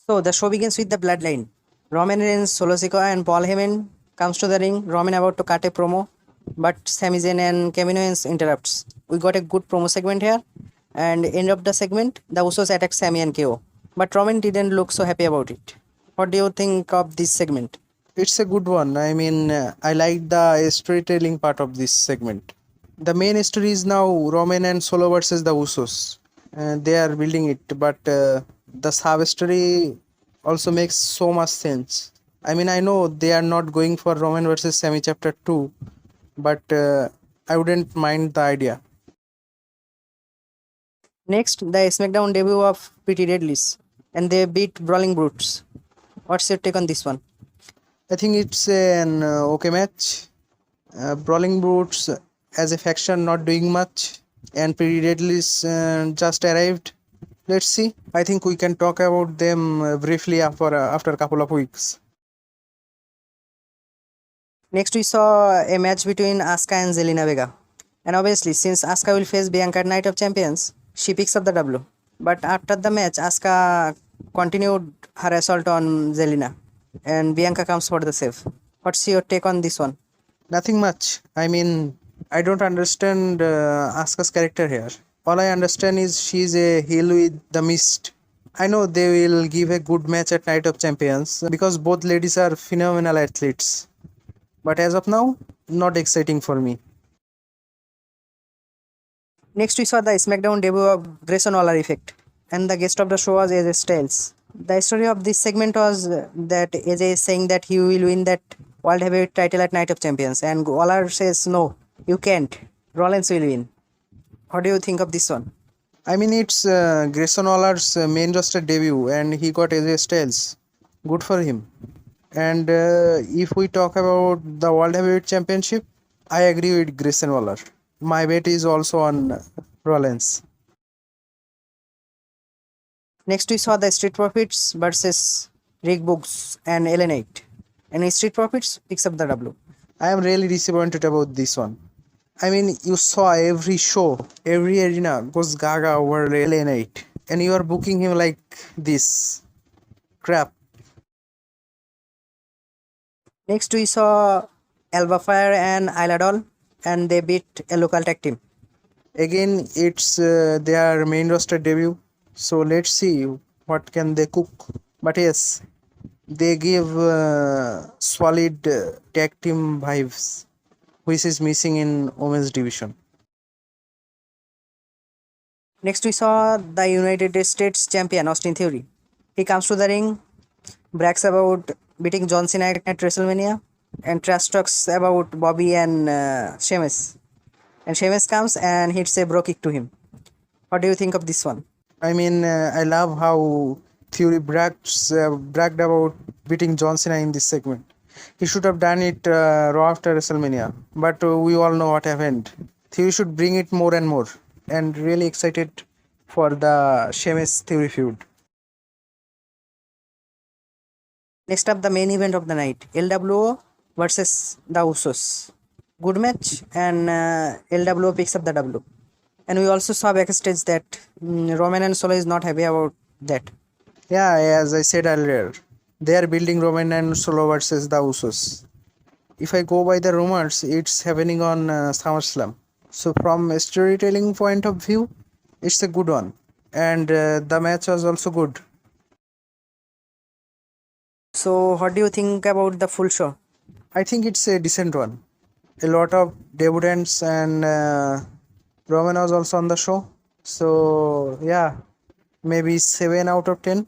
So the show begins with the bloodline. Roman Reigns, Solo Sikoa and Paul Heyman comes to the ring. Roman about to cut a promo, but Sami Zayn and Kevin Owens interrupts. We got a good promo segment here, and end of the segment, the Usos attack Sami and KO. But Roman didn't look so happy about it. What do you think of this segment? It's a good one. I mean, I like the storytelling part of this segment. The main story is now Roman and Solo versus the Usos. They are building it, but the sub story also makes so much sense. I mean, I know they are not going for Roman versus Sami chapter 2, but I wouldn't mind the idea. Next, the SmackDown debut of Pretty Deadlies, and they beat Brawling Brutes. What's your take on this one? I think it's an okay match. Brawling Brutes as a faction not doing much, and Pretty Deadlies just arrived. Let's see. I think we can talk about them briefly after a couple of weeks. Next, we saw a match between Asuka and Zelina Vega. And obviously, since Asuka will face Bianca at Night of Champions, she picks up the W. But after the match, Asuka continued her assault on Zelina, and Bianca comes for the save. What's your take on this one? Nothing much. I mean, I don't understand Asuka's character here. All I understand is she's a heel with the mist. I know they will give a good match at Night of Champions because both ladies are phenomenal athletes. But as of now, not exciting for me. Next, we saw the SmackDown debut of Grayson Waller Effect, and the guest of the show was AJ Styles. The story of this segment was that AJ is saying that he will win that World Heavyweight title at Night of Champions, and Waller says, "No, you can't. Rollins will win." What do you think of this one? I mean, it's Grayson Waller's main roster debut, and he got AJ Styles. Good for him. And if we talk about the World Heavyweight Championship, I agree with Grayson Waller. My bet is also on Rollins. Next, we saw the Street Profits versus Rick Books and LA Knight, and Street Profits picks up the W. I am really disappointed about this one. I mean, you saw every show, every arena goes gaga over LA Knight, and you are booking him like this. Crap. Next, we saw Alba Fire and Isla Doll, and they beat a local tag team. Again, it's their main roster debut, so let's see what can they cook. But yes, they give solid tag team vibes, which is missing in women's division. Next, we saw the United States champion Austin Theory. He comes to the ring, brags about beating John Cena at WrestleMania, and trash talks about Bobby and Sheamus. And Sheamus comes and hits a bro kick to him. What do you think of this one? I mean, I love how Theory bragged about beating John Cena in this segment. He should have done it Raw after WrestleMania, but we all know what happened. Theory should bring it more and more, and really excited for the Sheamus Theory feud. Next up, the main event of the night, LWO versus the Usos. Good match, and LWO picks up the W. And we also saw backstage that Roman and Solo is not happy about that. Yeah, as I said earlier, they are building Roman and Solo versus the Usos. If I go by the rumors, it's happening on SummerSlam. So from a storytelling point of view, it's a good one. And the match was also good. So, what do you think about the full show? I think it's a decent one. A lot of debutants, and Roman was also on the show. So yeah, maybe 7 out of 10.